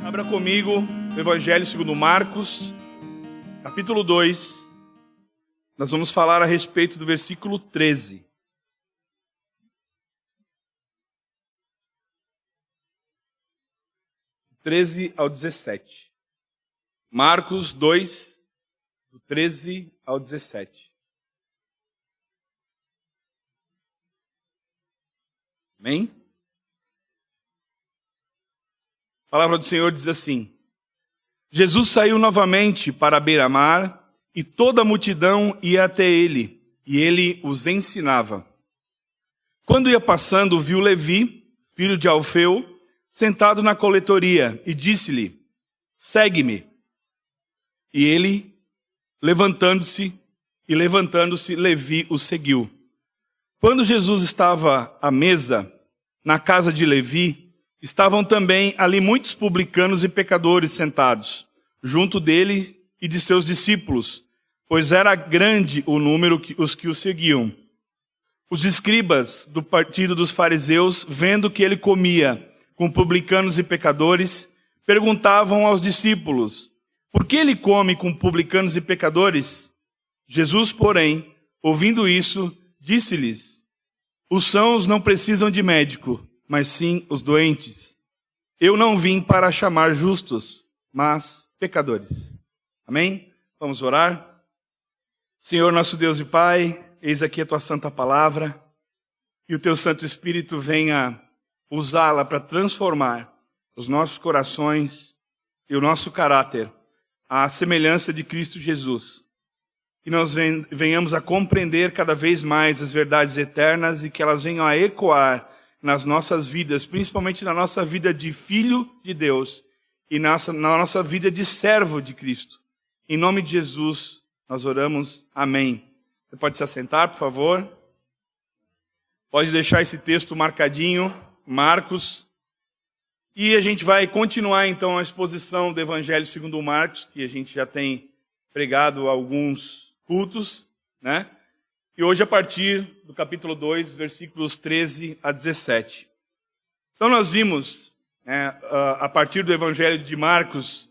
Abra comigo o Evangelho segundo Marcos, capítulo 2. Nós vamos falar a respeito do versículo 13. Ao 17. Marcos 2, do 13 ao 17. Amém? A palavra do Senhor diz assim: Jesus saiu novamente para a beira-mar, e toda a multidão ia até ele, e ele os ensinava. Quando ia passando, viu Levi, filho de Alfeu, sentado na coletoria, e disse-lhe: segue-me. E ele, levantando-se, Levi o seguiu. Quando Jesus estava à mesa, na casa de Levi, estavam também ali muitos publicanos e pecadores sentados, junto dele e de seus discípulos, pois era grande o número os que o seguiam. Os escribas do partido dos fariseus, vendo que ele comia com publicanos e pecadores, perguntavam aos discípulos: por que ele come com publicanos e pecadores? Jesus, porém, ouvindo isso, disse-lhes: os sãos não precisam de médico, mas sim os doentes. Eu não vim para chamar justos, mas pecadores. Amém? Vamos orar? Senhor, nosso Deus e Pai, eis aqui a tua santa palavra, e o teu Santo Espírito venha usá-la para transformar os nossos corações e o nosso caráter à semelhança de Cristo Jesus. Que nós venhamos a compreender cada vez mais as verdades eternas e que elas venham a ecoar nas nossas vidas, principalmente na nossa vida de filho de Deus e na nossa vida de servo de Cristo. Em nome de Jesus, nós oramos. Amém. Você pode se assentar, por favor? Pode deixar esse texto marcadinho, Marcos. E a gente vai continuar, então, a exposição do Evangelho segundo Marcos, que a gente já tem pregado alguns cultos, né? E hoje a partir do capítulo 2, versículos 13 a 17. Então nós vimos, a partir do Evangelho de Marcos,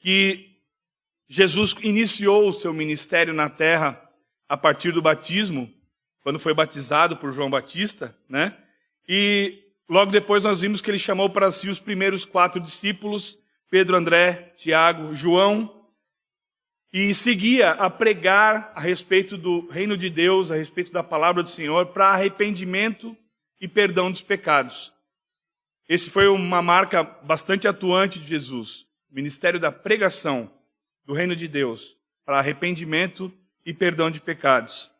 que Jesus iniciou o seu ministério na terra a partir do batismo, quando foi batizado por João Batista, né? E logo depois nós vimos que ele chamou para si os primeiros 4 discípulos, Pedro, André, Tiago, João, e seguia a pregar a respeito do reino de Deus, a respeito da palavra do Senhor, para arrependimento e perdão dos pecados. Esse foi uma marca bastante atuante de Jesus, o ministério da pregação do reino de Deus, para arrependimento e perdão de pecados.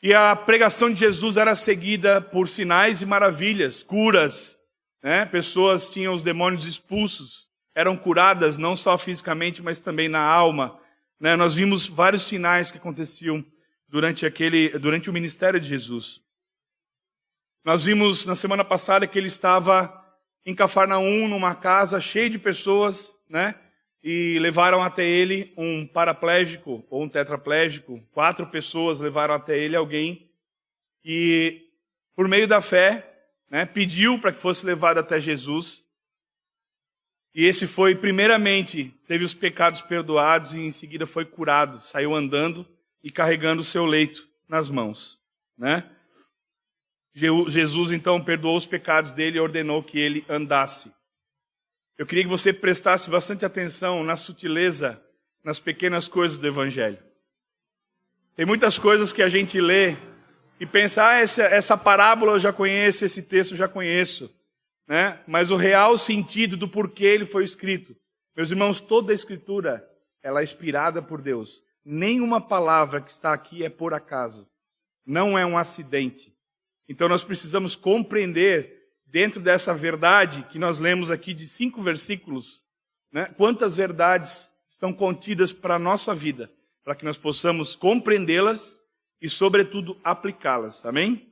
E a pregação de Jesus era seguida por sinais e maravilhas, curas, né? Pessoas tinham os demônios expulsos, eram curadas não só fisicamente, mas também na alma. Nós vimos vários sinais que aconteciam durante o ministério de Jesus. Nós vimos na semana passada que ele estava em Cafarnaum, numa casa cheia de pessoas, né? E levaram até ele um paraplégico ou um tetraplégico. 4 pessoas levaram até ele alguém e, por meio da fé, né, pediu para que fosse levado até Jesus. E esse foi, primeiramente, teve os pecados perdoados e em seguida foi curado. Saiu andando e carregando o seu leito nas mãos, né? Jesus, então, perdoou os pecados dele e ordenou que ele andasse. Eu queria que você prestasse bastante atenção na sutileza, nas pequenas coisas do Evangelho. Tem muitas coisas que a gente lê e pensa, essa parábola eu já conheço, esse texto eu já conheço. Né? Mas o real sentido do porquê ele foi escrito. Meus irmãos, toda a Escritura, ela é inspirada por Deus. Nenhuma palavra que está aqui é por acaso. Não é um acidente. Então nós precisamos compreender, dentro dessa verdade que nós lemos aqui de 5 versículos, né? Quantas verdades estão contidas para a nossa vida, para que nós possamos compreendê-las e, sobretudo, aplicá-las. Amém?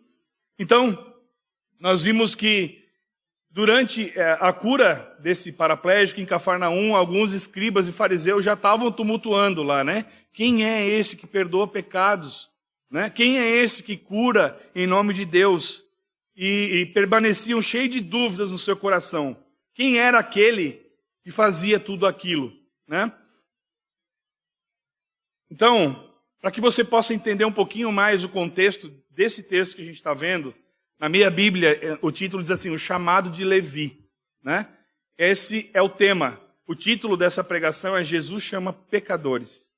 Então, nós vimos que durante a cura desse paraplégico em Cafarnaum, alguns escribas e fariseus já estavam tumultuando lá, né? Quem é esse que perdoa pecados? Né? Quem é esse que cura em nome de Deus? E permaneciam cheios de dúvidas no seu coração. Quem era aquele que fazia tudo aquilo, né? Então, para que você possa entender um pouquinho mais o contexto desse texto que a gente está vendo, na minha Bíblia, o título diz assim, o chamado de Levi, né? Esse é o tema. O título dessa pregação é Jesus chama pecadores.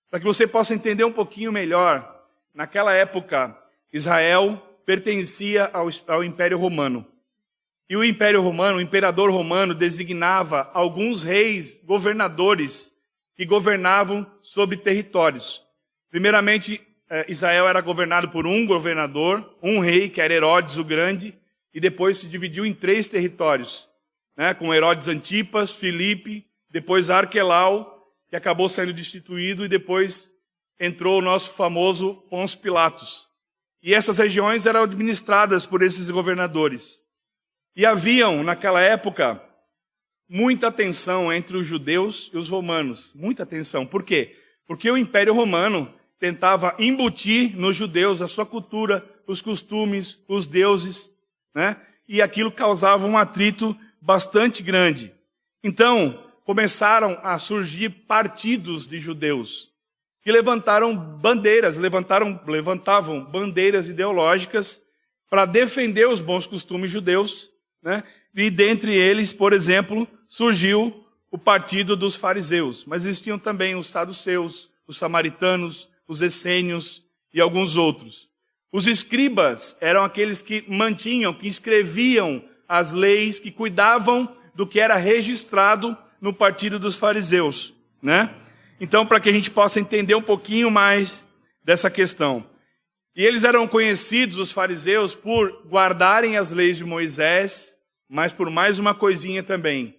Para que você possa entender um pouquinho melhor, naquela época, Israel pertencia ao Império Romano. E o Império Romano, o imperador romano, designava alguns reis governadores que governavam sobre territórios. Primeiramente, Israel era governado por um governador, um rei, que era Herodes o Grande, e depois se dividiu em 3 territórios, né, com Herodes Antipas, Filipe, depois Arquelau, que acabou sendo destituído, e depois entrou o nosso famoso Pôncio Pilatos. E essas regiões eram administradas por esses governadores. E haviam, naquela época, muita tensão entre os judeus e os romanos. Muita tensão. Por quê? Porque o Império Romano tentava embutir nos judeus a sua cultura, os costumes, os deuses, né? E aquilo causava um atrito bastante grande. Então, começaram a surgir partidos de judeus que levantaram bandeiras, levantavam bandeiras ideológicas para defender os bons costumes judeus, né? E dentre eles, por exemplo, surgiu o partido dos fariseus, mas existiam também os saduceus, os samaritanos, os essênios e alguns outros. Os escribas eram aqueles que mantinham, que escreviam as leis, que cuidavam do que era registrado no partido dos fariseus, né? Então, para que a gente possa entender um pouquinho mais dessa questão. E eles eram conhecidos, os fariseus, por guardarem as leis de Moisés, mas por mais uma coisinha também,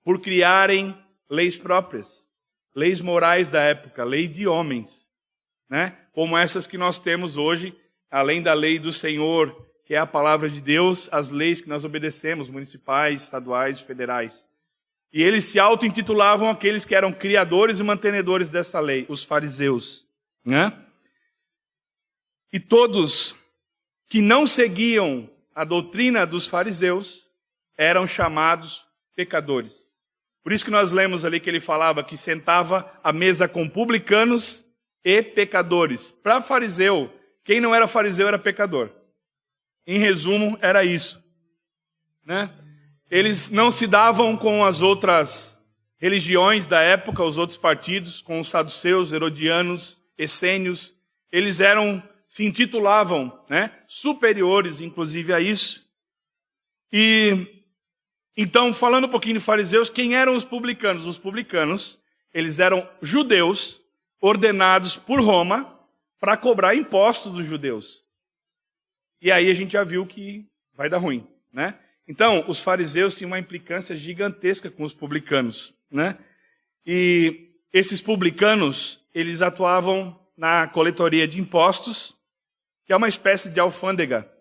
por criarem leis próprias, leis morais da época, lei de homens, né? Como essas que nós temos hoje, além da lei do Senhor, que é a palavra de Deus, as leis que nós obedecemos, municipais, estaduais, federais. E eles se auto-intitulavam aqueles que eram criadores e mantenedores dessa lei, os fariseus, né? E todos que não seguiam a doutrina dos fariseus eram chamados pecadores. Por isso que nós lemos ali que ele falava que sentava à mesa com publicanos e pecadores. Para fariseu, quem não era fariseu era pecador. Em resumo, era isso, né? Eles não se davam com as outras religiões da época, os outros partidos, com os saduceus, herodianos, essênios. Eles se intitulavam, né, superiores, inclusive, a isso. E então, falando um pouquinho de fariseus, quem eram os publicanos? Os publicanos, eles eram judeus ordenados por Roma para cobrar impostos dos judeus. E aí a gente já viu que vai dar ruim, né? Então, os fariseus tinham uma implicância gigantesca com os publicanos, né? E esses publicanos, eles atuavam na coletoria de impostos, que é uma espécie de alfândega.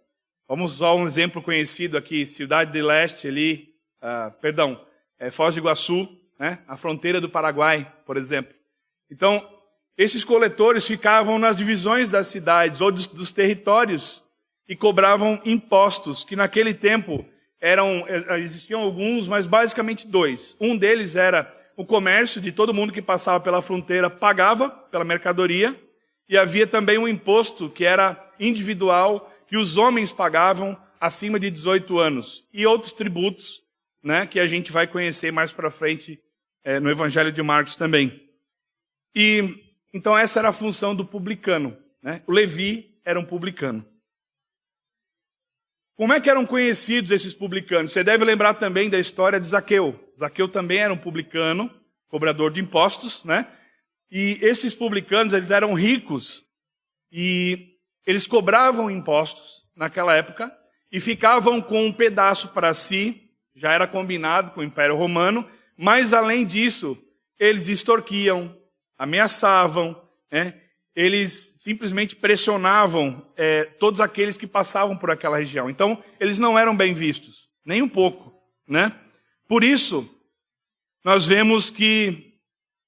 Vamos usar um exemplo conhecido aqui, Cidade de Leste, ali, Foz do Iguaçu, né? A fronteira do Paraguai, por exemplo. Então, esses coletores ficavam nas divisões das cidades ou dos territórios e cobravam impostos, que naquele tempo existiam alguns, mas basicamente 2. Um deles era o comércio de todo mundo que passava pela fronteira pagava pela mercadoria, e havia também um imposto que era individual, que os homens pagavam acima de 18 anos, e outros tributos, né, que a gente vai conhecer mais para frente no Evangelho de Marcos também. E então essa era a função do publicano, né? O Levi era um publicano. Como é que eram conhecidos esses publicanos? Você deve lembrar também da história de Zaqueu. Zaqueu também era um publicano, cobrador de impostos, né? E esses publicanos, eles eram ricos e eles cobravam impostos naquela época e ficavam com um pedaço para si, já era combinado com o Império Romano, mas além disso, eles extorquiam, ameaçavam, né? Eles simplesmente pressionavam todos aqueles que passavam por aquela região. Então, eles não eram bem vistos, nem um pouco, né? Por isso, nós vemos que,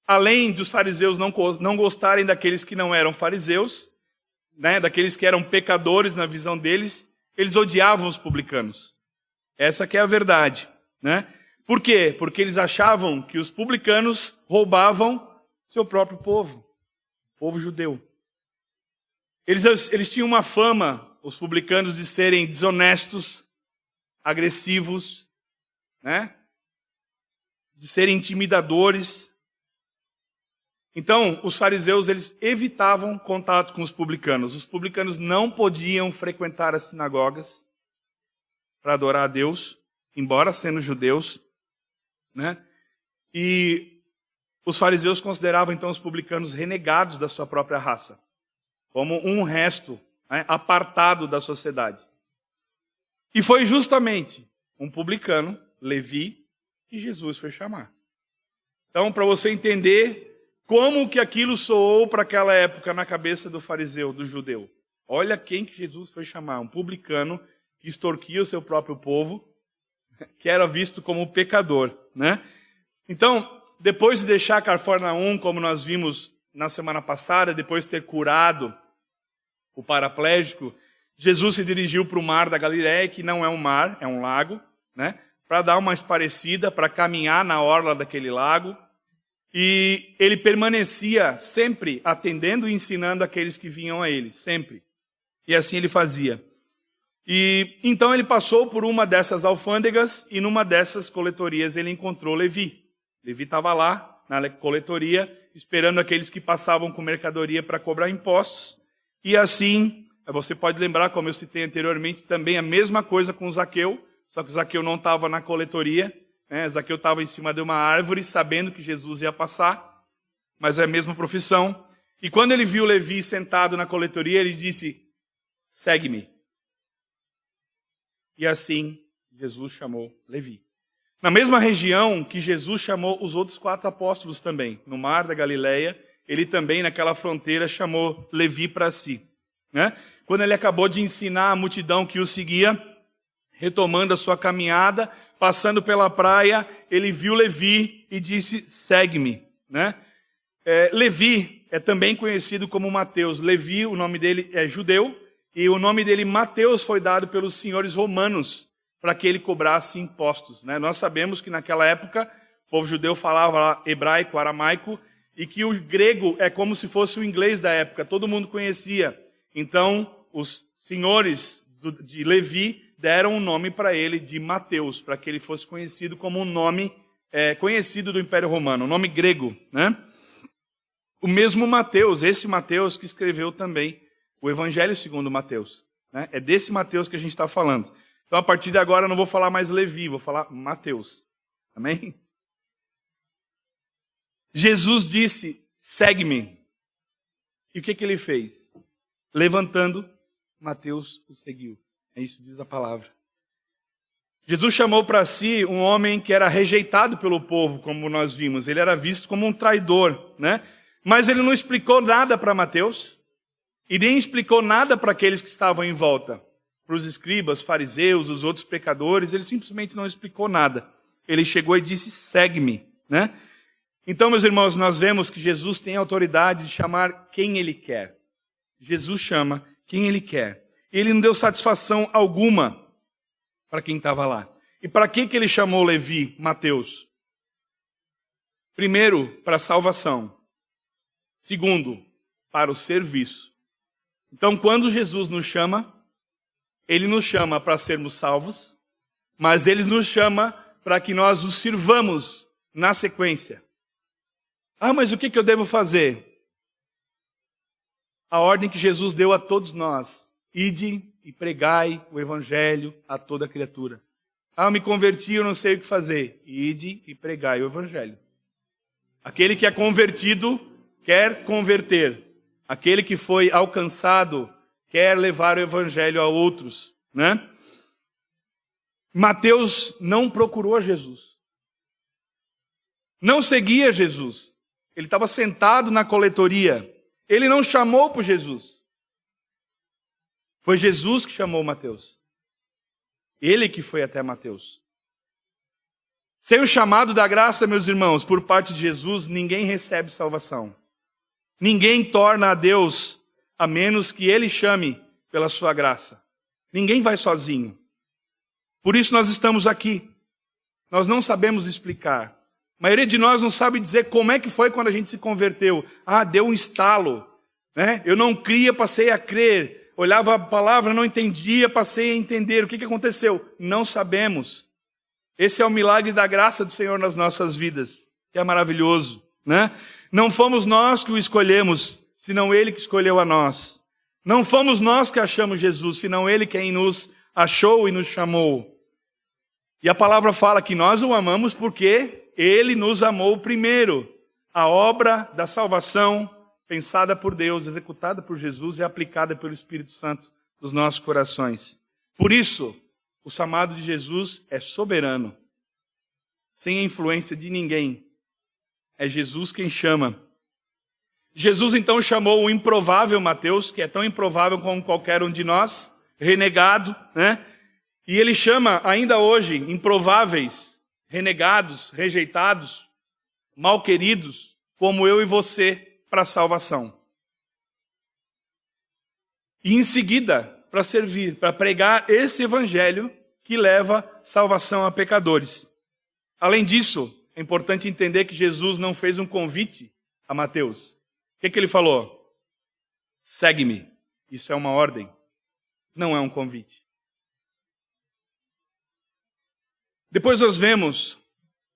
além dos fariseus não gostarem daqueles que não eram fariseus, né, daqueles que eram pecadores na visão deles, eles odiavam os publicanos. Essa que é a verdade, né? Por quê? Porque eles achavam que os publicanos roubavam seu próprio povo, o povo judeu. Eles tinham uma fama, os publicanos, de serem desonestos, agressivos, né? De serem intimidadores. Então, os fariseus, eles evitavam contato com os publicanos. Os publicanos não podiam frequentar as sinagogas para adorar a Deus, embora sendo judeus, né? E os fariseus consideravam, então, os publicanos renegados da sua própria raça, como um resto, né, apartado da sociedade. E foi justamente um publicano, Levi, que Jesus foi chamar. Então, para você entender como que aquilo soou para aquela época na cabeça do fariseu, do judeu. Olha quem que Jesus foi chamar, um publicano que extorquia o seu próprio povo, que era visto como pecador, né? Então, depois de deixar Cafarnaum, como nós vimos na semana passada, depois de ter curado o paraplégico, Jesus se dirigiu para o mar da Galileia, que não é um mar, é um lago, né? Para dar uma esparecida, para caminhar na orla daquele lago. E ele permanecia sempre atendendo e ensinando aqueles que vinham a ele, sempre. E assim ele fazia. E então ele passou por uma dessas alfândegas e numa dessas coletorias ele encontrou Levi. Levi estava lá na coletoria, esperando aqueles que passavam com mercadoria para cobrar impostos. E assim, você pode lembrar, como eu citei anteriormente, também a mesma coisa com Zaqueu, só que Zaqueu não estava na coletoria. Zaqueu estava em cima de uma árvore, sabendo que Jesus ia passar, mas é a mesma profissão. E quando ele viu Levi sentado na coletoria, ele disse, segue-me. E assim, Jesus chamou Levi. Na mesma região que Jesus chamou os outros 4 apóstolos também, no mar da Galileia, ele também, naquela fronteira, chamou Levi para si. Né? Quando ele acabou de ensinar a multidão que o seguia, retomando a sua caminhada, passando pela praia, ele viu Levi e disse, segue-me. Né? Levi é também conhecido como Mateus. Levi, o nome dele é judeu, e o nome dele, Mateus, foi dado pelos senhores romanos para que ele cobrasse impostos. Né? Nós sabemos que naquela época, o povo judeu falava hebraico, aramaico, e que o grego é como se fosse o inglês da época, todo mundo conhecia. Então, os senhores de Levi deram um nome para ele de Mateus, para que ele fosse conhecido como um nome conhecido do Império Romano, um nome grego. Né? O mesmo Mateus, esse Mateus que escreveu também o Evangelho segundo Mateus. Né? É desse Mateus que a gente está falando. Então, a partir de agora, eu não vou falar mais Levi, vou falar Mateus. Amém? Jesus disse, segue-me. E o que ele fez? Levantando, Mateus o seguiu. É isso que diz a palavra. Jesus chamou para si um homem que era rejeitado pelo povo, como nós vimos. Ele era visto como um traidor, né? Mas ele não explicou nada para Mateus e nem explicou nada para aqueles que estavam em volta. Para os escribas, fariseus, os outros pecadores, ele simplesmente não explicou nada. Ele chegou e disse, segue-me, né? Então, meus irmãos, nós vemos que Jesus tem autoridade de chamar quem ele quer. Jesus chama quem ele quer. Ele não deu satisfação alguma para quem estava lá. E para que ele chamou Levi, Mateus? Primeiro, para a salvação. Segundo, para o serviço. Então, quando Jesus nos chama, ele nos chama para sermos salvos, mas ele nos chama para que nós o sirvamos na sequência. Ah, mas o que eu devo fazer? A ordem que Jesus deu a todos nós. Ide e pregai o evangelho a toda criatura. Ah, eu me converti, eu não sei o que fazer. Ide e pregai o evangelho. Aquele que é convertido quer converter. Aquele que foi alcançado quer levar o evangelho a outros, né? Mateus não procurou Jesus. Não seguia Jesus. Ele estava sentado na coletoria. Ele não chamou por Jesus. Foi Jesus que chamou Mateus. Ele que foi até Mateus. Sem o chamado da graça, meus irmãos, por parte de Jesus, ninguém recebe salvação. Ninguém torna a Deus, a menos que Ele chame pela sua graça. Ninguém vai sozinho. Por isso nós estamos aqui. nós não sabemos explicar. A maioria de nós não sabe dizer como é que foi quando a gente se converteu. Ah, deu um estalo, né? Eu não cria, passei a crer. Olhava a palavra, não entendia, passei a entender. O que aconteceu? Não sabemos. Esse é o milagre da graça do Senhor nas nossas vidas, que é maravilhoso, né? Não fomos nós que o escolhemos, senão Ele que escolheu a nós. Não fomos nós que achamos Jesus, senão Ele quem nos achou e nos chamou. E a palavra fala que nós o amamos porque Ele nos amou primeiro. A obra da salvação, pensada por Deus, executada por Jesus e aplicada pelo Espírito Santo nos nossos corações. Por isso, o chamado de Jesus é soberano, sem a influência de ninguém. É Jesus quem chama. Jesus então chamou o improvável Mateus, que é tão improvável como qualquer um de nós, renegado, né? E ele chama ainda hoje improváveis, renegados, rejeitados, mal queridos, como eu e você, para a salvação. E em seguida, para servir, para pregar esse evangelho que leva salvação a pecadores. Além disso, é importante entender que Jesus não fez um convite a Mateus. O que ele falou? Segue-me. Isso é uma ordem, não é um convite. Depois nós vemos,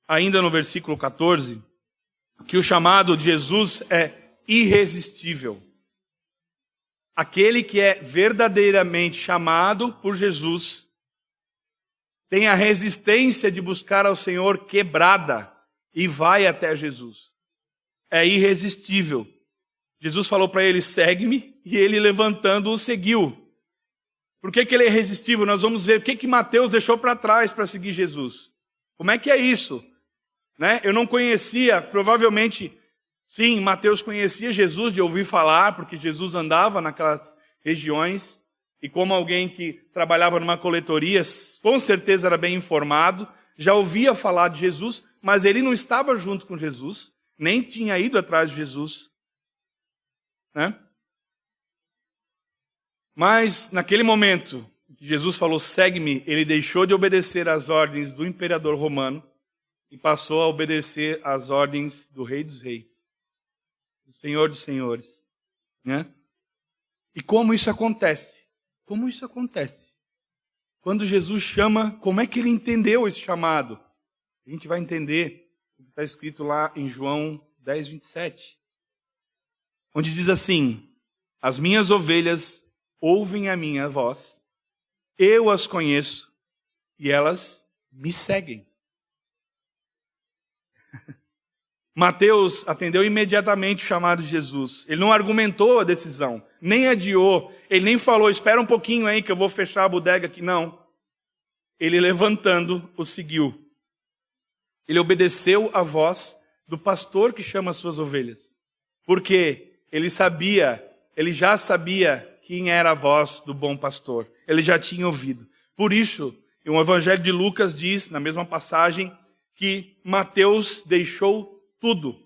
ainda no versículo 14, que o chamado de Jesus é irresistível. Aquele que é verdadeiramente chamado por Jesus tem a resistência de buscar ao Senhor quebrada e vai até Jesus. É irresistível. Jesus falou para ele, segue-me, e ele levantando o seguiu. Por que ele é irresistível? Nós vamos ver o que Mateus deixou para trás para seguir Jesus. Como é que é isso? Né? Eu não conhecia, provavelmente, sim, Mateus conhecia Jesus de ouvir falar, porque Jesus andava naquelas regiões, e como alguém que trabalhava numa coletoria, com certeza era bem informado, já ouvia falar de Jesus, mas ele não estava junto com Jesus, nem tinha ido atrás de Jesus. Né? Mas, naquele momento, Jesus falou, segue-me, ele deixou de obedecer às ordens do imperador romano e passou a obedecer às ordens do Rei dos Reis, do Senhor dos Senhores. Né? E como isso acontece? Como isso acontece? Quando Jesus chama, como é que ele entendeu esse chamado? A gente vai entender o que está escrito lá em João 10, 27. Onde diz assim, as minhas ovelhas ouvem a minha voz, eu as conheço e elas me seguem. Mateus atendeu imediatamente o chamado de Jesus. Ele não argumentou a decisão, nem adiou, ele nem falou, espera um pouquinho aí que eu vou fechar a bodega aqui. Não. Ele levantando o seguiu. Ele obedeceu a voz do pastor que chama as suas ovelhas. Porque ele já sabia quem era a voz do bom pastor. Ele já tinha ouvido. Por isso, o Evangelho de Lucas diz, na mesma passagem, que Mateus deixou tudo.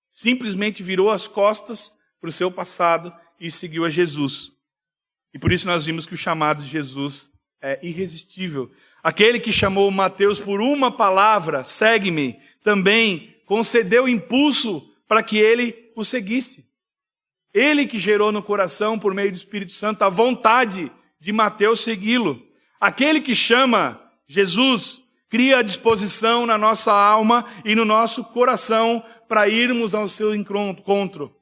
Simplesmente virou as costas para o seu passado e seguiu a Jesus. E por isso nós vimos que o chamado de Jesus é irresistível. Aquele que chamou Mateus por uma palavra, segue-me, também concedeu impulso para que ele o seguisse. Ele que gerou no coração, por meio do Espírito Santo, a vontade de Mateus segui-lo. Aquele que chama Jesus cria a disposição na nossa alma e no nosso coração para irmos ao seu encontro.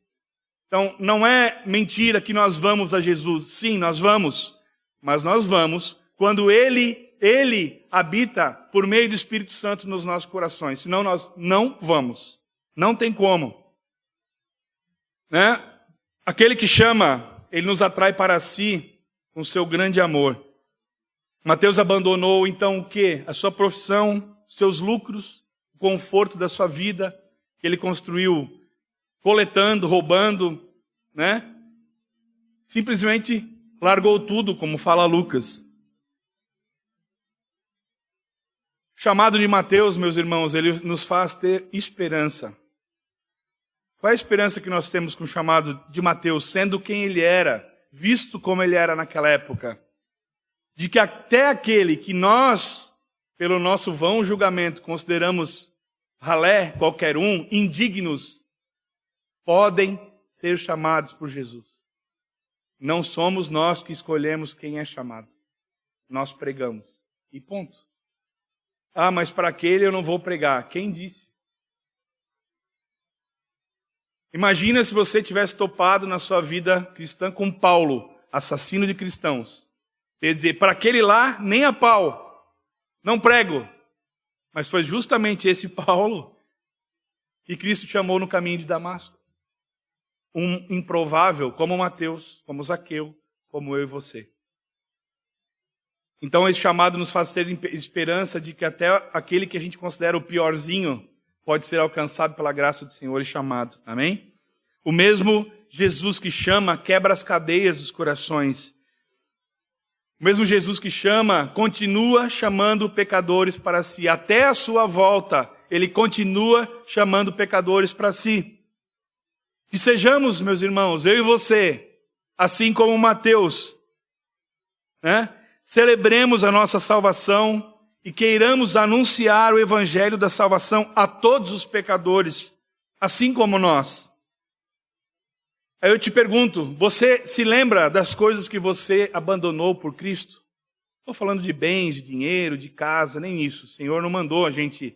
Então, não é mentira que nós vamos a Jesus. Sim, nós vamos. Mas nós vamos quando Ele habita por meio do Espírito Santo nos nossos corações. Senão nós não vamos. Não tem como. Né? Aquele que chama, ele nos atrai para si com seu grande amor. Mateus abandonou então o quê? A sua profissão, seus lucros, o conforto da sua vida, que ele construiu coletando, roubando, né? Simplesmente largou tudo, como fala Lucas. O chamado de Mateus, meus irmãos, ele nos faz ter esperança. Qual é a esperança que nós temos com o chamado de Mateus, sendo quem ele era, visto como ele era naquela época? De que até aquele que nós pelo nosso vão julgamento, consideramos ralé, qualquer um, indignos, podem ser chamados por Jesus. Não somos nós que escolhemos quem é chamado. Nós pregamos. E ponto. Ah, mas para aquele eu não vou pregar. Quem disse? Imagina se você tivesse topado na sua vida cristã com Paulo, assassino de cristãos. Quer dizer, para aquele lá, nem a pau. Não prego. Mas foi justamente esse Paulo que Cristo chamou no caminho de Damasco. Um improvável, como Mateus, como Zaqueu, como eu e você. Então esse chamado nos faz ter esperança de que até aquele que a gente considera o piorzinho pode ser alcançado pela graça do Senhor e chamado. Amém? O mesmo Jesus que chama, quebra as cadeias dos corações. O mesmo Jesus que chama, continua chamando pecadores para si. Até a sua volta, ele continua chamando pecadores para si. Que sejamos, meus irmãos, eu e você, assim como Mateus, né? Celebremos a nossa salvação e queiramos anunciar o evangelho da salvação a todos os pecadores, assim como nós. Aí eu te pergunto, você se lembra das coisas que você abandonou por Cristo? Estou falando de bens, de dinheiro, de casa, nem isso. O Senhor não mandou a gente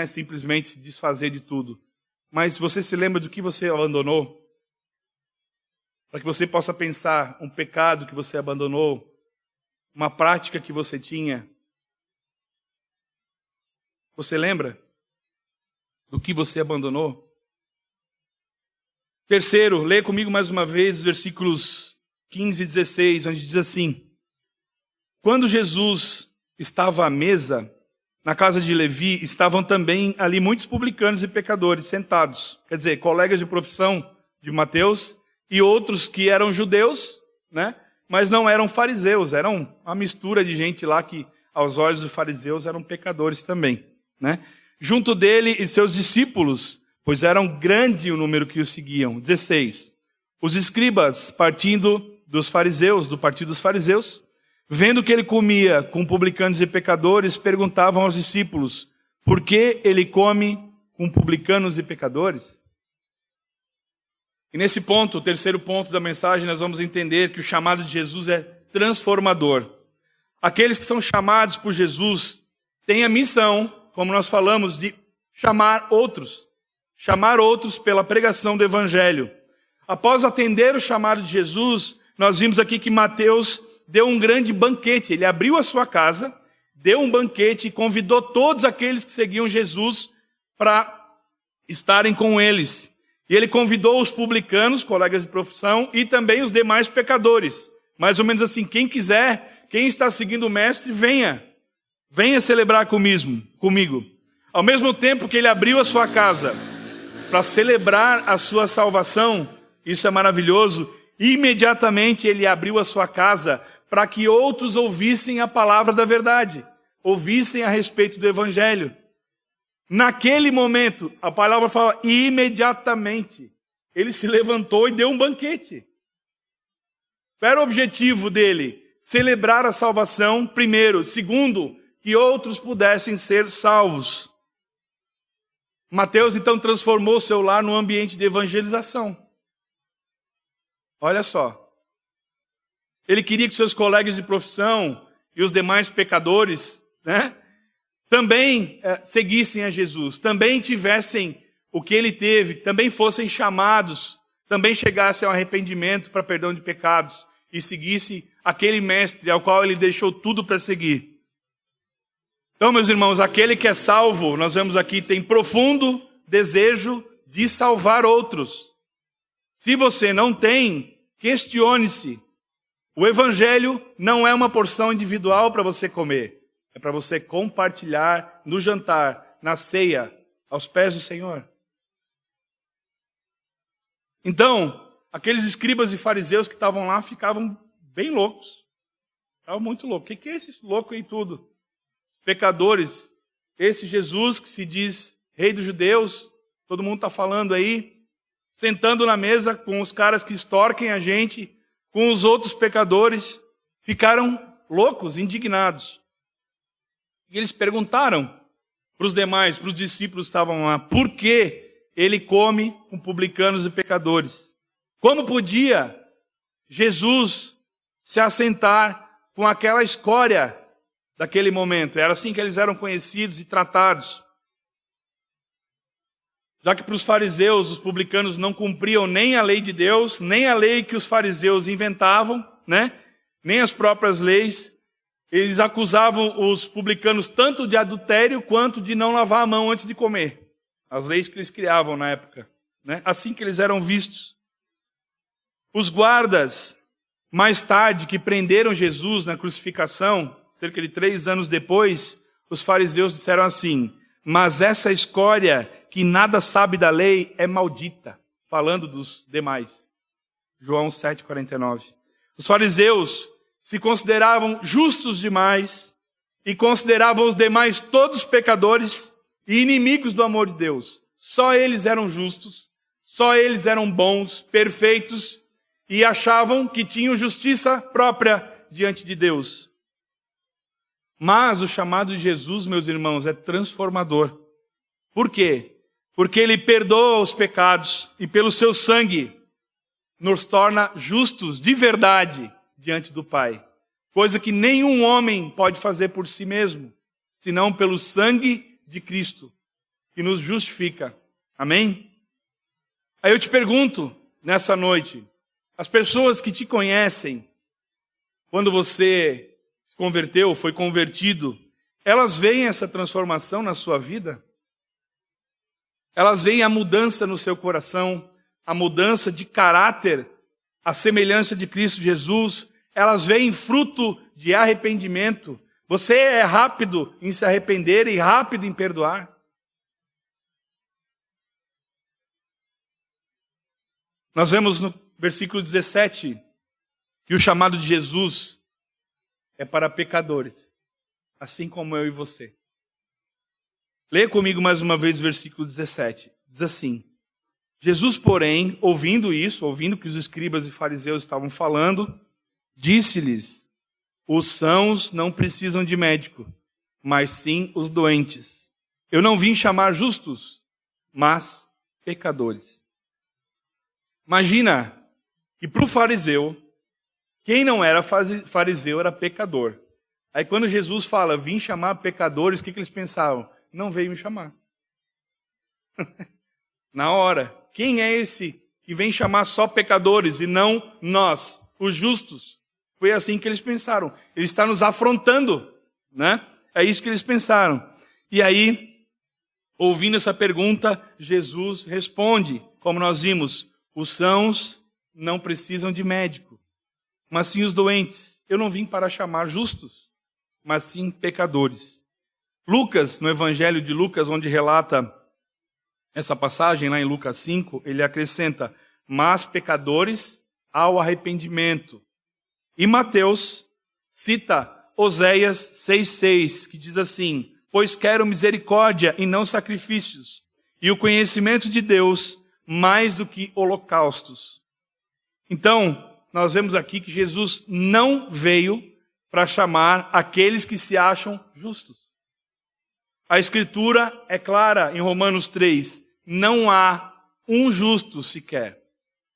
simplesmente se desfazer de tudo. Mas você se lembra do que você abandonou? Para que você possa pensar um pecado que você abandonou, uma prática que você tinha. Você lembra do que você abandonou? Terceiro, lê comigo mais uma vez os versículos 15 e 16, onde diz assim: quando Jesus estava à mesa, na casa de Levi, estavam também ali muitos publicanos e pecadores sentados. Quer dizer, colegas de profissão de Mateus e outros que eram judeus, né? Mas não eram fariseus, eram uma mistura de gente lá que, aos olhos dos fariseus, eram pecadores também, né? Junto dele e seus discípulos, pois era um grande o número que o seguiam. 16. Os escribas, partindo dos fariseus, do partido dos fariseus, vendo que ele comia com publicanos e pecadores, perguntavam aos discípulos: por que ele come com publicanos e pecadores? E nesse ponto, o terceiro ponto da mensagem, nós vamos entender que o chamado de Jesus é transformador. Aqueles que são chamados por Jesus têm a missão, como nós falamos, de chamar outros pela pregação do Evangelho. Após atender o chamado de Jesus, nós vimos aqui que Mateus deu um grande banquete. Ele abriu a sua casa, deu um banquete e convidou todos aqueles que seguiam Jesus para estarem com eles. E ele convidou os publicanos, colegas de profissão, e também os demais pecadores. Mais ou menos assim, quem quiser, quem está seguindo o mestre, venha. Venha celebrar comigo. Ao mesmo tempo que ele abriu a sua casa para celebrar a sua salvação, isso é maravilhoso, imediatamente ele abriu a sua casa para que outros ouvissem a palavra da verdade, ouvissem a respeito do Evangelho. Naquele momento, a palavra fala imediatamente, ele se levantou e deu um banquete. Qual era o objetivo dele? Celebrar a salvação, primeiro. Segundo, que outros pudessem ser salvos. Mateus, então, transformou seu lar num ambiente de evangelização. Olha só. Ele queria que seus colegas de profissão e os demais pecadores, também seguissem a Jesus, também tivessem o que ele teve, também fossem chamados, também chegassem ao arrependimento para perdão de pecados e seguissem aquele mestre ao qual ele deixou tudo para seguir. Então, meus irmãos, aquele que é salvo, nós vemos aqui, tem profundo desejo de salvar outros. Se você não tem, questione-se. O Evangelho não é uma porção individual para você comer. É para você compartilhar no jantar, na ceia, aos pés do Senhor. Então, aqueles escribas e fariseus que estavam lá ficavam bem loucos. Estavam muito loucos. O que é esse louco aí tudo? Pecadores. Esse Jesus que se diz rei dos judeus, todo mundo está falando aí, sentando na mesa com os caras que extorquem a gente, com os outros pecadores, ficaram loucos, indignados. E eles perguntaram para os demais, para os discípulos que estavam lá, por que ele come com publicanos e pecadores? Como podia Jesus se assentar com aquela escória daquele momento? Era assim que eles eram conhecidos e tratados. Já que para os fariseus, os publicanos não cumpriam nem a lei de Deus, nem a lei que os fariseus inventavam, né? Nem as próprias leis. Eles acusavam os publicanos tanto de adultério quanto de não lavar a mão antes de comer. As leis que eles criavam na época, né? Assim que eles eram vistos. Os guardas, mais tarde, que prenderam Jesus na crucificação, cerca de 3 anos depois, os fariseus disseram assim: mas essa escória que nada sabe da lei é maldita, falando dos demais. João 7,49. Os fariseus se consideravam justos demais e consideravam os demais todos pecadores e inimigos do amor de Deus. Só eles eram justos, só eles eram bons, perfeitos e achavam que tinham justiça própria diante de Deus. Mas o chamado de Jesus, meus irmãos, é transformador. Por quê? Porque ele perdoa os pecados e pelo seu sangue nos torna justos de verdade diante do Pai. Coisa que nenhum homem pode fazer por si mesmo, senão pelo sangue de Cristo, que nos justifica. Amém? Aí eu te pergunto, nessa noite, as pessoas que te conhecem, quando você se converteu, foi convertido, elas veem essa transformação na sua vida? Elas veem a mudança no seu coração, a mudança de caráter, a semelhança de Cristo Jesus. Elas veem fruto de arrependimento. Você é rápido em se arrepender e rápido em perdoar. Nós vemos no versículo 17 que o chamado de Jesus é para pecadores, assim como eu e você. Leia comigo mais uma vez o versículo 17. Diz assim: Jesus, porém, ouvindo isso, ouvindo que os escribas e fariseus estavam falando, disse-lhes: os sãos não precisam de médico, mas sim os doentes. Eu não vim chamar justos, mas pecadores. Imagina que para o fariseu, quem não era fariseu era pecador. Aí quando Jesus fala, vim chamar pecadores, o que eles pensavam? Não veio me chamar. Na hora, quem é esse que vem chamar só pecadores e não nós, os justos? Foi assim que eles pensaram. Ele está nos afrontando, né? É isso que eles pensaram. E aí, ouvindo essa pergunta, Jesus responde, como nós vimos, os sãos não precisam de médico, mas sim os doentes. Eu não vim para chamar justos, mas sim pecadores. Lucas, no Evangelho de Lucas, onde relata essa passagem, lá em Lucas 5, ele acrescenta, mas pecadores ao arrependimento. E Mateus cita Oséias 6,6, que diz assim, pois quero misericórdia e não sacrifícios, e o conhecimento de Deus mais do que holocaustos. Então, nós vemos aqui que Jesus não veio para chamar aqueles que se acham justos. A Escritura é clara em Romanos 3, não há um justo sequer.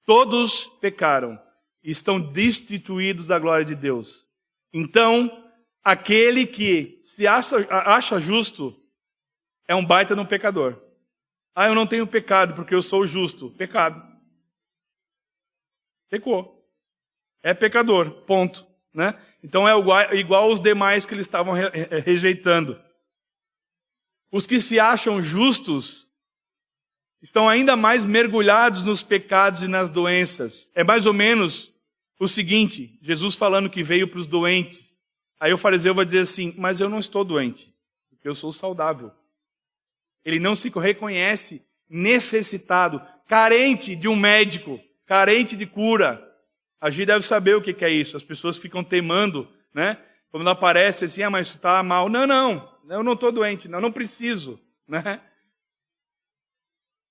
Todos pecaram e estão destituídos da glória de Deus. Então, aquele que se acha justo é um baita de um pecador. Ah, eu não tenho pecado porque eu sou justo. Pecado. Pecou. É pecador, ponto. Né? Então é igual aos demais que eles estavam rejeitando. Os que se acham justos estão ainda mais mergulhados nos pecados e nas doenças. É mais ou menos o seguinte, Jesus falando que veio para os doentes. Aí o fariseu vai dizer assim, mas eu não estou doente, porque eu sou saudável. Ele não se reconhece necessitado, carente de um médico, carente de cura. A gente deve saber o que é isso. As pessoas ficam teimando, né? Quando aparece assim, mas tu está mal. Não, eu não estou doente, não preciso, né?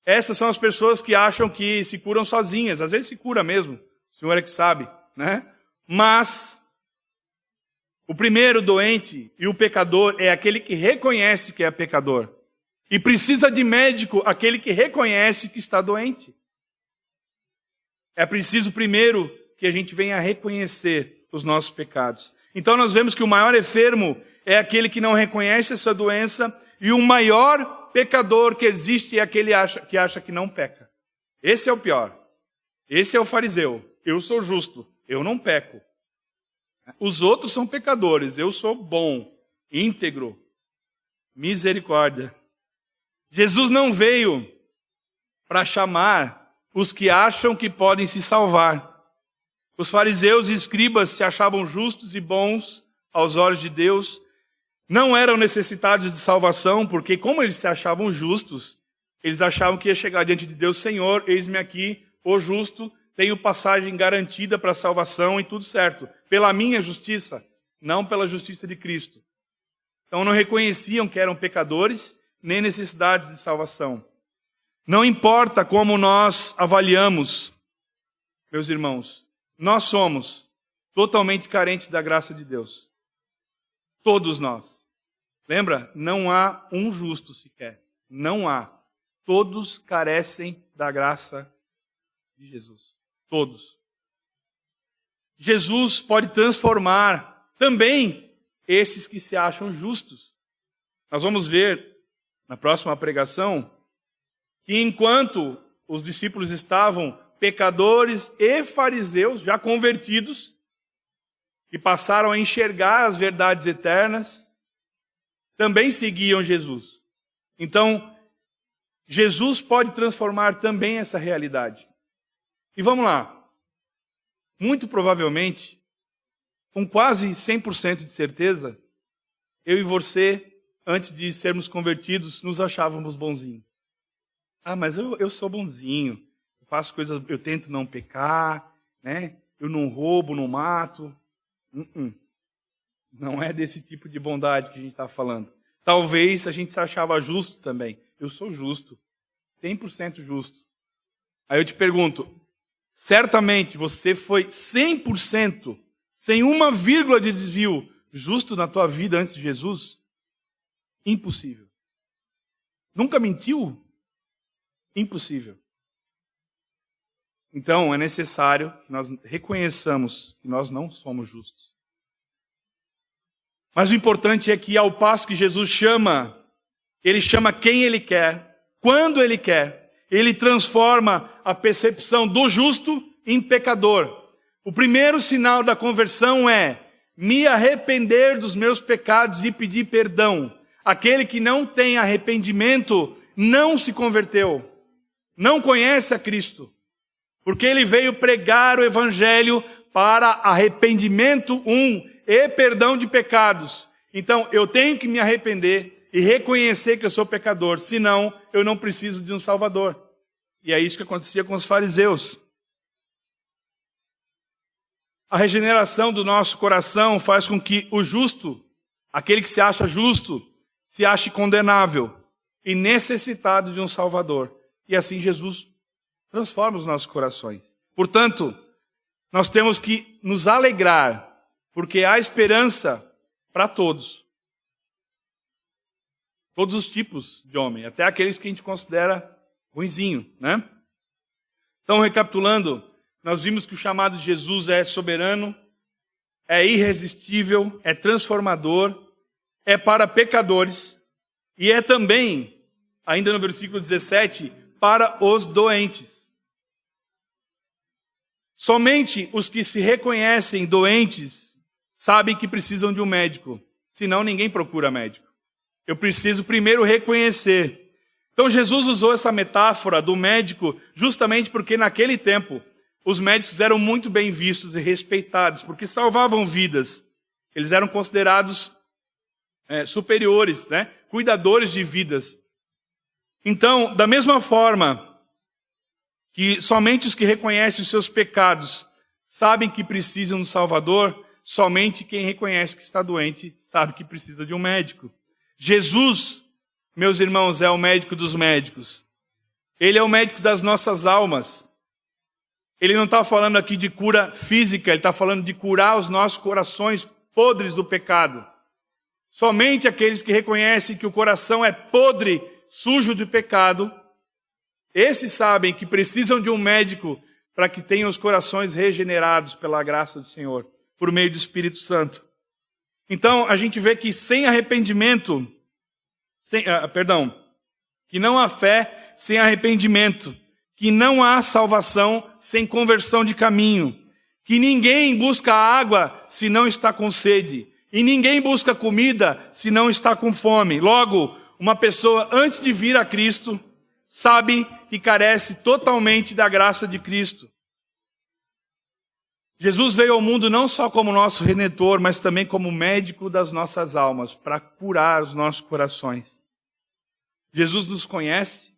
Essas são as pessoas que acham que se curam sozinhas. Às vezes se cura mesmo, o Senhor é que sabe, né? Mas O primeiro doente e o pecador é aquele que reconhece que é pecador. E precisa de médico aquele que reconhece que está doente. É preciso primeiro que a gente venha a reconhecer os nossos pecados. Então nós vemos que o maior enfermo é aquele que não reconhece essa doença, e o maior pecador que existe é aquele que acha que não peca. Esse é o pior. Esse é o fariseu. Eu sou justo, eu não peco. Os outros são pecadores, eu sou bom, íntegro, misericórdia. Jesus não veio para chamar os que acham que podem se salvar. Os fariseus e escribas se achavam justos e bons aos olhos de Deus. Não eram necessitados de salvação, porque como eles se achavam justos, eles achavam que ia chegar diante de Deus: Senhor, eis-me aqui, o justo, tenho passagem garantida para a salvação e tudo certo. Pela minha justiça, não pela justiça de Cristo. Então não reconheciam que eram pecadores, nem necessidades de salvação. Não importa como nós avaliamos, meus irmãos, nós somos totalmente carentes da graça de Deus. Todos nós. Lembra? Não há um justo sequer. Não há. Todos carecem da graça de Jesus. Todos. Jesus pode transformar também esses que se acham justos. Nós vamos ver na próxima pregação que enquanto os discípulos estavam pecadores e fariseus, já convertidos, e passaram a enxergar as verdades eternas, também seguiam Jesus. Então, Jesus pode transformar também essa realidade. E vamos lá. Muito provavelmente, com quase 100% de certeza, eu e você, antes de sermos convertidos, nos achávamos bonzinhos. Ah, mas eu sou bonzinho, eu faço coisas, eu tento não pecar, né? Eu não roubo, não mato. Não é desse tipo de bondade que a gente está falando. Talvez a gente se achava justo também. Eu sou justo, 100% justo. Aí eu te pergunto, certamente você foi 100%, sem uma vírgula de desvio, justo na tua vida antes de Jesus? Impossível. Nunca mentiu? Impossível. Então, é necessário que nós reconheçamos que nós não somos justos. Mas o importante é que, ao passo que Jesus chama, Ele chama quem Ele quer, quando Ele quer. Ele transforma a percepção do justo em pecador. O primeiro sinal da conversão é me arrepender dos meus pecados e pedir perdão. Aquele que não tem arrependimento não se converteu, não conhece a Cristo. Porque ele veio pregar o evangelho para arrependimento e perdão de pecados. Então, eu tenho que me arrepender e reconhecer que eu sou pecador, senão eu não preciso de um Salvador. E é isso que acontecia com os fariseus. A regeneração do nosso coração faz com que o justo, aquele que se acha justo, se ache condenável e necessitado de um Salvador. E assim Jesus transforma os nossos corações. Portanto, nós temos que nos alegrar, porque há esperança para todos. Todos os tipos de homem, até aqueles que a gente considera ruinzinho, né? Então, recapitulando, nós vimos que o chamado de Jesus é soberano, é irresistível, é transformador, é para pecadores e é também, ainda no versículo 17, para os doentes. Somente os que se reconhecem doentes sabem que precisam de um médico, senão ninguém procura médico. Eu preciso primeiro reconhecer. Então Jesus usou essa metáfora do médico justamente porque naquele tempo os médicos eram muito bem vistos e respeitados, porque salvavam vidas. Eles eram considerados superiores, né? Cuidadores de vidas. Então, da mesma forma que somente os que reconhecem os seus pecados sabem que precisam de um Salvador, somente quem reconhece que está doente sabe que precisa de um médico. Jesus, meus irmãos, é o médico dos médicos. Ele é o médico das nossas almas. Ele não está falando aqui de cura física, ele está falando de curar os nossos corações podres do pecado. Somente aqueles que reconhecem que o coração é podre, sujo de pecado, esses sabem que precisam de um médico para que tenham os corações regenerados pela graça do Senhor, por meio do Espírito Santo. Então, a gente vê que sem arrependimento, que não há fé sem arrependimento, que não há salvação sem conversão de caminho, que ninguém busca água se não está com sede, e ninguém busca comida se não está com fome. Logo, uma pessoa, antes de vir a Cristo, sabe que carece totalmente da graça de Cristo. Jesus veio ao mundo não só como nosso Redentor, mas também como médico das nossas almas, para curar os nossos corações. Jesus nos conhece,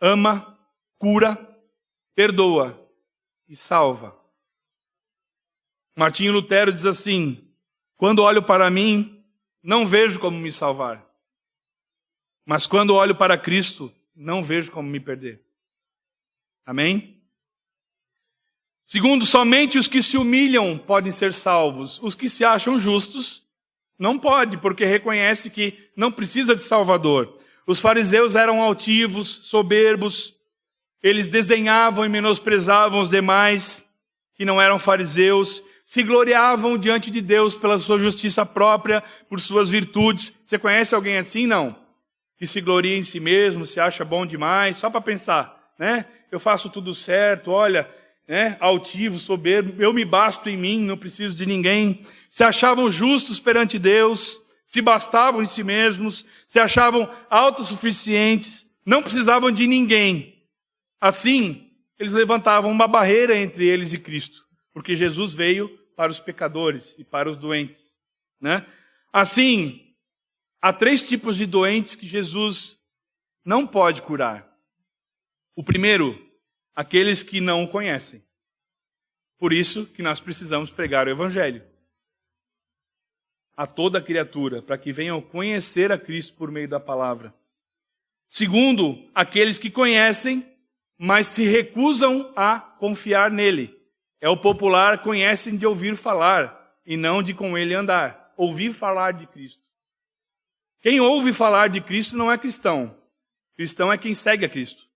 ama, cura, perdoa e salva. Martinho Lutero diz assim: quando olho para mim, não vejo como me salvar. Mas quando olho para Cristo, não vejo como me perder. Amém? Segundo, somente os que se humilham podem ser salvos. Os que se acham justos não podem, porque reconhece que não precisa de Salvador. Os fariseus eram altivos, soberbos. Eles desdenhavam e menosprezavam os demais que não eram fariseus. Se gloriavam diante de Deus pela sua justiça própria, por suas virtudes. Você conhece alguém assim? Não. Que se gloria em si mesmo, se acha bom demais, só para pensar, né? Eu faço tudo certo, olha, né? Altivo, soberbo, eu me basto em mim, não preciso de ninguém. Se achavam justos perante Deus, se bastavam em si mesmos, se achavam autossuficientes, não precisavam de ninguém. Assim, eles levantavam uma barreira entre eles e Cristo, porque Jesus veio para os pecadores e para os doentes, né? Assim, há 3 tipos de doentes que Jesus não pode curar. O primeiro, aqueles que não o conhecem. Por isso que nós precisamos pregar o Evangelho a toda criatura, para que venham conhecer a Cristo por meio da palavra. Segundo, aqueles que conhecem, mas se recusam a confiar nele. É o popular, conhecem de ouvir falar, e não de com ele andar. Ouvir falar de Cristo. Quem ouve falar de Cristo não é cristão. Cristão é quem segue a Cristo.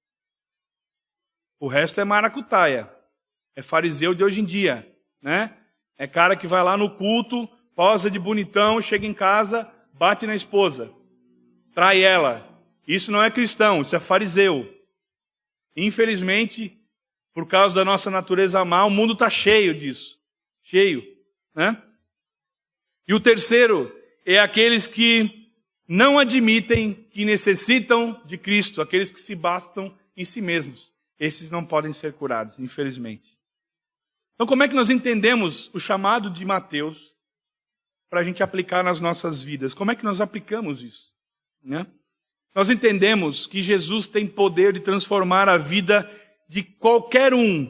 O resto é maracutaia. É fariseu de hoje em dia, né? É cara que vai lá no culto, posa de bonitão, chega em casa, bate na esposa, trai ela. Isso não é cristão, isso é fariseu. Infelizmente, por causa da nossa natureza má, o mundo está cheio disso. Cheio, né? E o terceiro é aqueles que não admitem que necessitam de Cristo, aqueles que se bastam em si mesmos. Esses não podem ser curados, infelizmente. Então, como é que nós entendemos o chamado de Mateus para a gente aplicar nas nossas vidas? Como é que nós aplicamos isso, né? Nós entendemos que Jesus tem poder de transformar a vida de qualquer um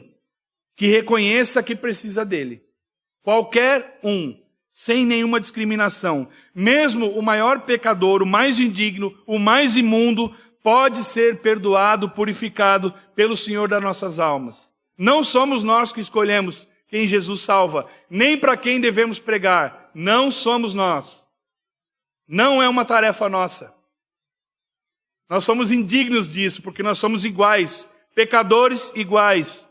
que reconheça que precisa dele. Qualquer um, sem nenhuma discriminação. Mesmo o maior pecador, o mais indigno, o mais imundo, pode ser perdoado, purificado pelo Senhor das nossas almas. Não somos nós que escolhemos quem Jesus salva, nem para quem devemos pregar. Não somos nós. Não é uma tarefa nossa. Nós somos indignos disso, porque nós somos iguais, pecadores iguais,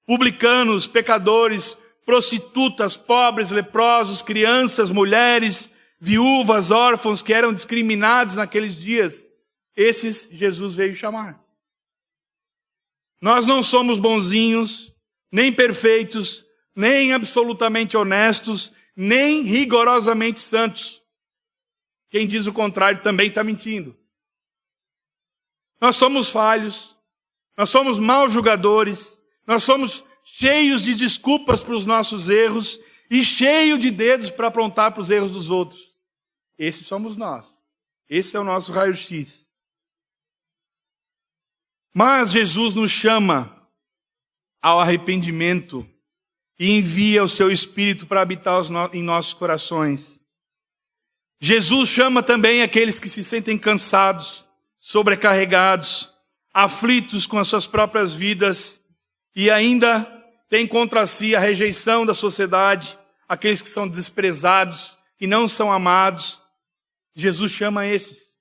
publicanos, pecadores, prostitutas, pobres, leprosos, crianças, mulheres, viúvas, órfãos que eram discriminados naqueles dias. Esses Jesus veio chamar. Nós não somos bonzinhos, nem perfeitos, nem absolutamente honestos, nem rigorosamente santos. Quem diz o contrário também está mentindo. Nós somos falhos, nós somos maus julgadores, nós somos cheios de desculpas para os nossos erros e cheios de dedos para apontar para os erros dos outros. Esses somos nós. Esse é o nosso raio-x. Mas Jesus nos chama ao arrependimento e envia o seu Espírito para habitar em nossos corações. Jesus chama também aqueles que se sentem cansados, sobrecarregados, aflitos com as suas próprias vidas e ainda têm contra si a rejeição da sociedade, aqueles que são desprezados, que não são amados. Jesus chama esses,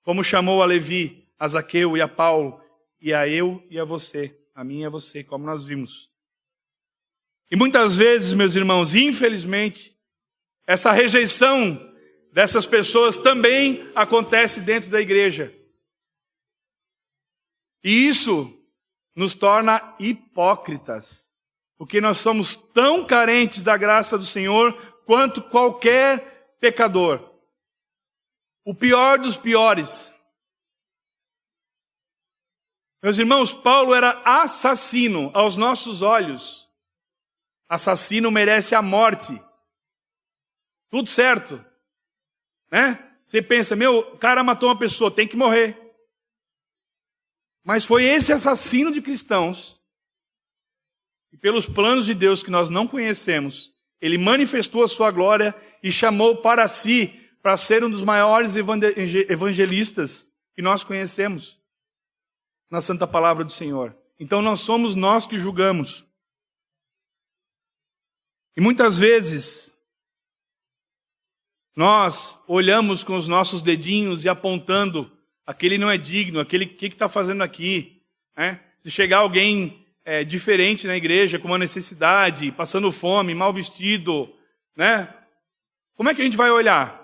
como chamou a Levi, a Zaqueu e a Paulo, e a eu e a você, a mim e a você, como nós vimos. E muitas vezes, meus irmãos, infelizmente, essa rejeição dessas pessoas também acontece dentro da igreja. E isso nos torna hipócritas, porque nós somos tão carentes da graça do Senhor quanto qualquer pecador. O pior dos piores. Meus irmãos, Paulo era assassino aos nossos olhos. Assassino merece a morte. Tudo certo, né? Você pensa, o cara matou uma pessoa, tem que morrer. Mas foi esse assassino de cristãos, e pelos planos de Deus que nós não conhecemos, ele manifestou a sua glória e chamou para si, para ser um dos maiores evangelistas que nós conhecemos na Santa Palavra do Senhor. Então não somos nós que julgamos. E muitas vezes nós olhamos com os nossos dedinhos e apontando, aquele não é digno, aquele que está fazendo aqui, né? Se chegar alguém diferente na igreja, com uma necessidade, passando fome, mal vestido, né? Como é que a gente vai olhar?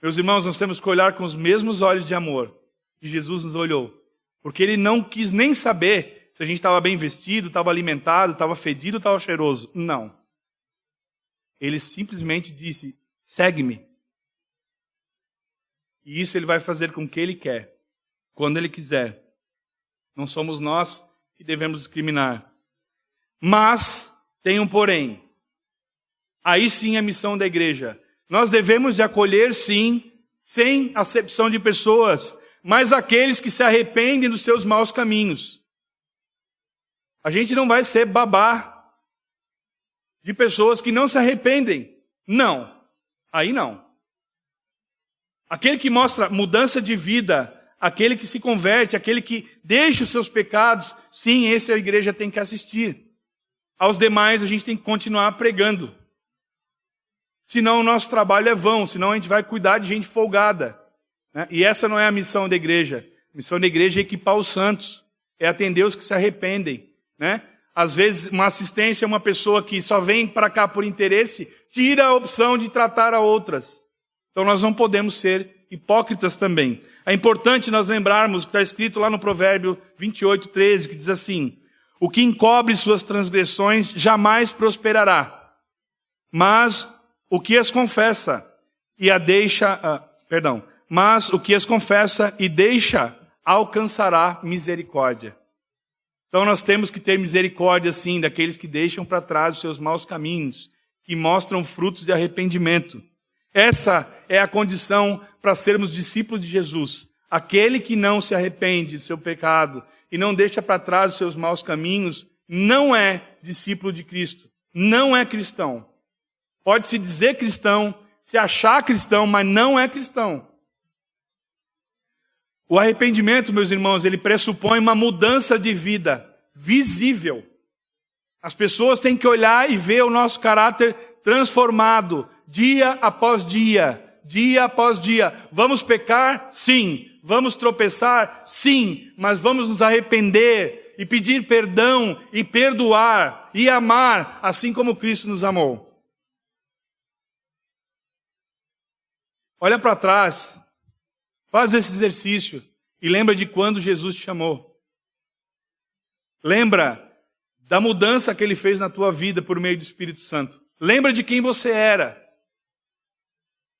Meus irmãos, nós temos que olhar com os mesmos olhos de amor que Jesus nos olhou. Porque ele não quis nem saber se a gente estava bem vestido, estava alimentado, estava fedido, estava cheiroso. Não. Ele simplesmente disse, segue-me. E isso ele vai fazer com que ele quer, quando ele quiser. Não somos nós que devemos discriminar. Mas tem um porém. Aí sim a missão da igreja. Nós devemos de acolher, sim, sem acepção de pessoas, mas aqueles que se arrependem dos seus maus caminhos. A gente não vai ser babá de pessoas que não se arrependem. Não. Aí não. Aquele que mostra mudança de vida, aquele que se converte, aquele que deixa os seus pecados, sim, esse a igreja tem que assistir. Aos demais a gente tem que continuar pregando. Senão o nosso trabalho é vão, senão a gente vai cuidar de gente folgada, né? E essa não é a missão da igreja. A missão da igreja é equipar os santos, é atender os que se arrependem, né? Às vezes uma assistência é uma pessoa que só vem para cá por interesse, tira a opção de tratar a outras. Então nós não podemos ser hipócritas também. É importante nós lembrarmos o que está escrito lá no Provérbio 28:13, que diz assim: o que encobre suas transgressões jamais prosperará, mas o que as confessa e deixa alcançará misericórdia. Então nós temos que ter misericórdia, sim, daqueles que deixam para trás os seus maus caminhos, que mostram frutos de arrependimento. Essa é a condição para sermos discípulos de Jesus. Aquele que não se arrepende do seu pecado e não deixa para trás os seus maus caminhos, não é discípulo de Cristo, não é cristão. Pode-se dizer cristão, se achar cristão, mas não é cristão. O arrependimento, meus irmãos, ele pressupõe uma mudança de vida visível. As pessoas têm que olhar e ver o nosso caráter transformado, dia após dia, dia após dia. Vamos pecar? Sim. Vamos tropeçar? Sim. Mas vamos nos arrepender e pedir perdão e perdoar e amar, assim como Cristo nos amou. Olha para trás, faz esse exercício e lembra de quando Jesus te chamou. Lembra da mudança que Ele fez na tua vida por meio do Espírito Santo. Lembra de quem você era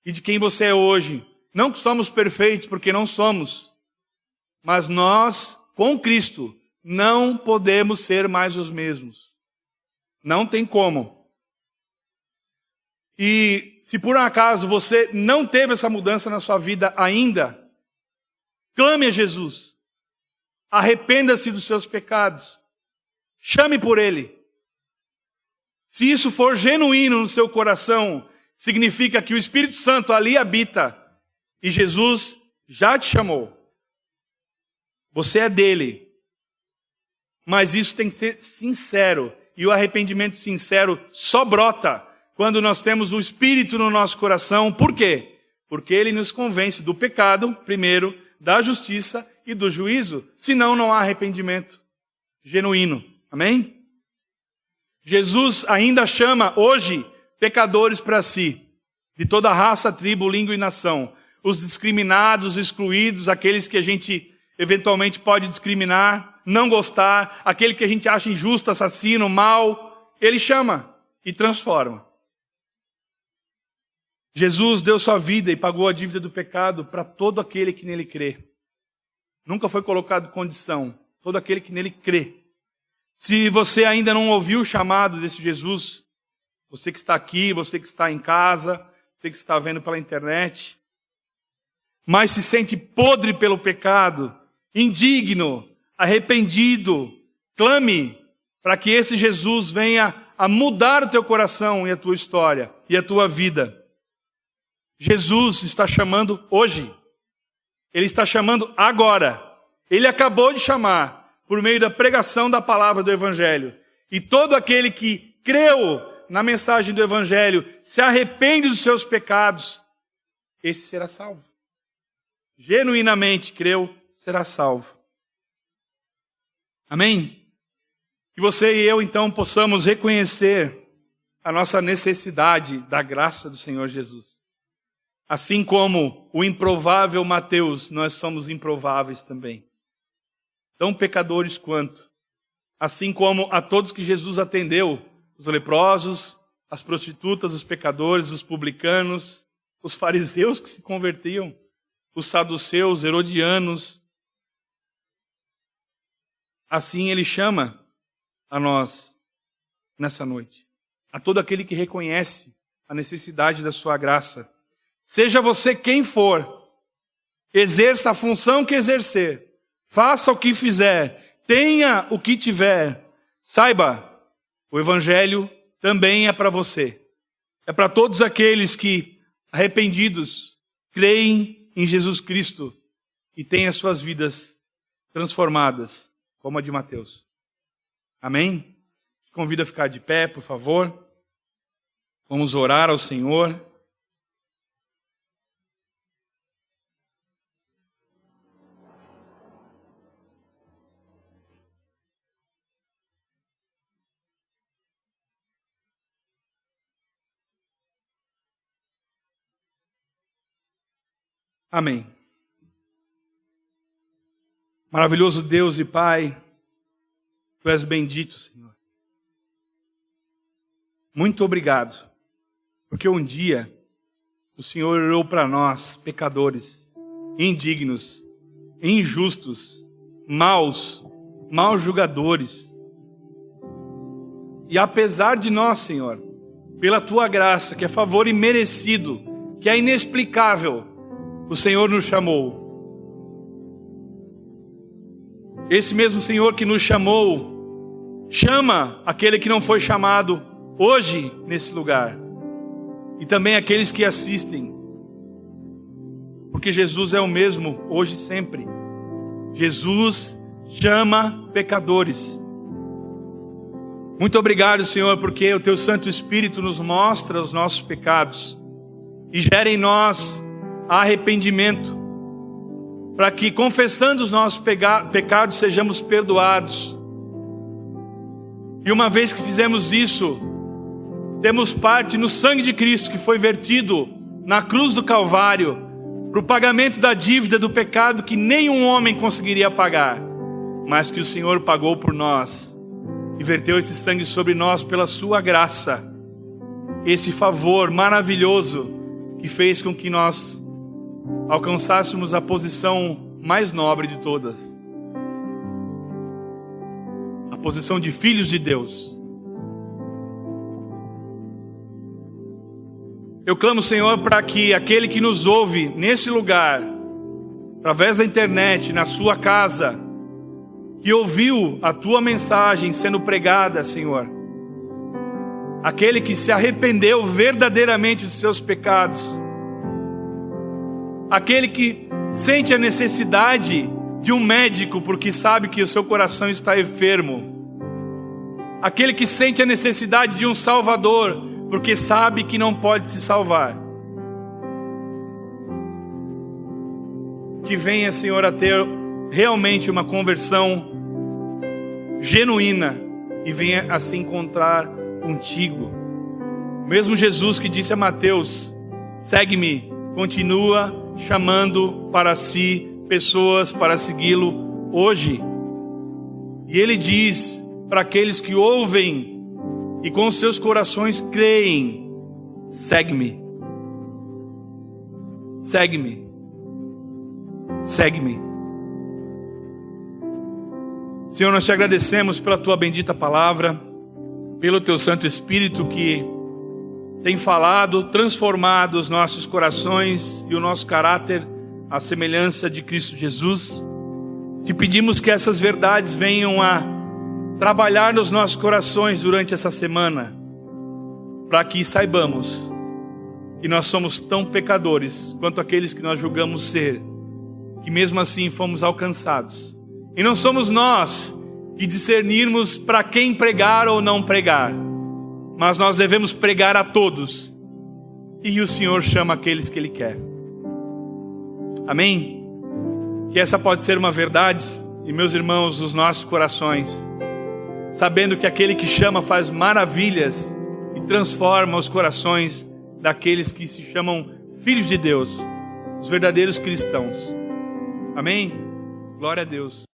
e de quem você é hoje. Não que somos perfeitos, porque não somos, mas nós, com Cristo, não podemos ser mais os mesmos. Não tem como. E se por um acaso você não teve essa mudança na sua vida ainda, clame a Jesus. Arrependa-se dos seus pecados. Chame por Ele. Se isso for genuíno no seu coração, significa que o Espírito Santo ali habita e Jesus já te chamou. Você é dele. Mas isso tem que ser sincero. E o arrependimento sincero só brota quando nós temos o Espírito no nosso coração. Por quê? Porque ele nos convence do pecado, primeiro, da justiça e do juízo. Senão não há arrependimento genuíno. Amém? Jesus ainda chama hoje pecadores para si, de toda raça, tribo, língua e nação. Os discriminados, excluídos, aqueles que a gente eventualmente pode discriminar, não gostar, aquele que a gente acha injusto, assassino, mau, ele chama e transforma. Jesus deu sua vida e pagou a dívida do pecado para todo aquele que nele crê. Nunca foi colocado condição, todo aquele que nele crê. Se você ainda não ouviu o chamado desse Jesus, você que está aqui, você que está em casa, você que está vendo pela internet, mas se sente podre pelo pecado, indigno, arrependido, clame para que esse Jesus venha a mudar o teu coração e a tua história e a tua vida. Jesus está chamando hoje. Ele está chamando agora. Ele acabou de chamar por meio da pregação da palavra do Evangelho. E todo aquele que creu na mensagem do Evangelho, se arrepende dos seus pecados, esse será salvo. Genuinamente creu, será salvo. Amém? Que você e eu, então, possamos reconhecer a nossa necessidade da graça do Senhor Jesus. Assim como o improvável Mateus, nós somos improváveis também. Tão pecadores quanto. Assim como a todos que Jesus atendeu, os leprosos, as prostitutas, os pecadores, os publicanos, os fariseus que se convertiam, os saduceus, herodianos. Assim ele chama a nós nessa noite. A todo aquele que reconhece a necessidade da sua graça. Seja você quem for, exerça a função que exercer, faça o que fizer, tenha o que tiver, saiba, o Evangelho também é para você. É para todos aqueles que, arrependidos, creem em Jesus Cristo e têm as suas vidas transformadas, como a de Mateus. Amém? Te convido a ficar de pé, por favor. Vamos orar ao Senhor. Amém. Maravilhoso Deus e Pai, Tu és bendito, Senhor. Muito obrigado, porque um dia o Senhor olhou para nós, pecadores, indignos, injustos, maus julgadores. E apesar de nós, Senhor, pela Tua graça, que é favor imerecido, que é inexplicável, o Senhor nos chamou. Esse mesmo Senhor que nos chamou, chama aquele que não foi chamado hoje nesse lugar. E também aqueles que assistem. Porque Jesus é o mesmo hoje e sempre. Jesus chama pecadores. Muito obrigado, Senhor, porque o Teu Santo Espírito nos mostra os nossos pecados e gera em nós arrependimento, para que, confessando os nossos pecados, sejamos perdoados. E uma vez que fizemos isso, temos parte no sangue de Cristo, que foi vertido na cruz do Calvário, para o pagamento da dívida do pecado que nenhum homem conseguiria pagar, mas que o Senhor pagou por nós, e verteu esse sangue sobre nós pela sua graça, esse favor maravilhoso, que fez com que nós alcançássemos a posição mais nobre de todas, a posição de filhos de Deus. Eu clamo, Senhor, para que aquele que nos ouve nesse lugar, através da internet, na sua casa, que ouviu a Tua mensagem sendo pregada, Senhor, aquele que se arrependeu verdadeiramente dos seus pecados, aquele que sente a necessidade de um médico porque sabe que o seu coração está enfermo, aquele que sente a necessidade de um Salvador porque sabe que não pode se salvar. Que venha, Senhor, a ter realmente uma conversão genuína e venha a se encontrar contigo. Mesmo Jesus que disse a Mateus: segue-me, continua chamando para si pessoas para segui-lo hoje. E ele diz para aqueles que ouvem e com seus corações creem: segue-me, segue-me, segue-me. Senhor, nós te agradecemos pela tua bendita palavra, pelo teu Santo Espírito que tem falado, transformado os nossos corações e o nosso caráter à semelhança de Cristo Jesus. Te pedimos que essas verdades venham a trabalhar nos nossos corações durante essa semana, para que saibamos que nós somos tão pecadores quanto aqueles que nós julgamos ser, que mesmo assim fomos alcançados. E não somos nós que discernirmos para quem pregar ou não pregar, mas nós devemos pregar a todos, e o Senhor chama aqueles que Ele quer. Amém? Que essa pode ser uma verdade, e meus irmãos, nos nossos corações, sabendo que aquele que chama faz maravilhas e transforma os corações daqueles que se chamam filhos de Deus, os verdadeiros cristãos. Amém? Glória a Deus.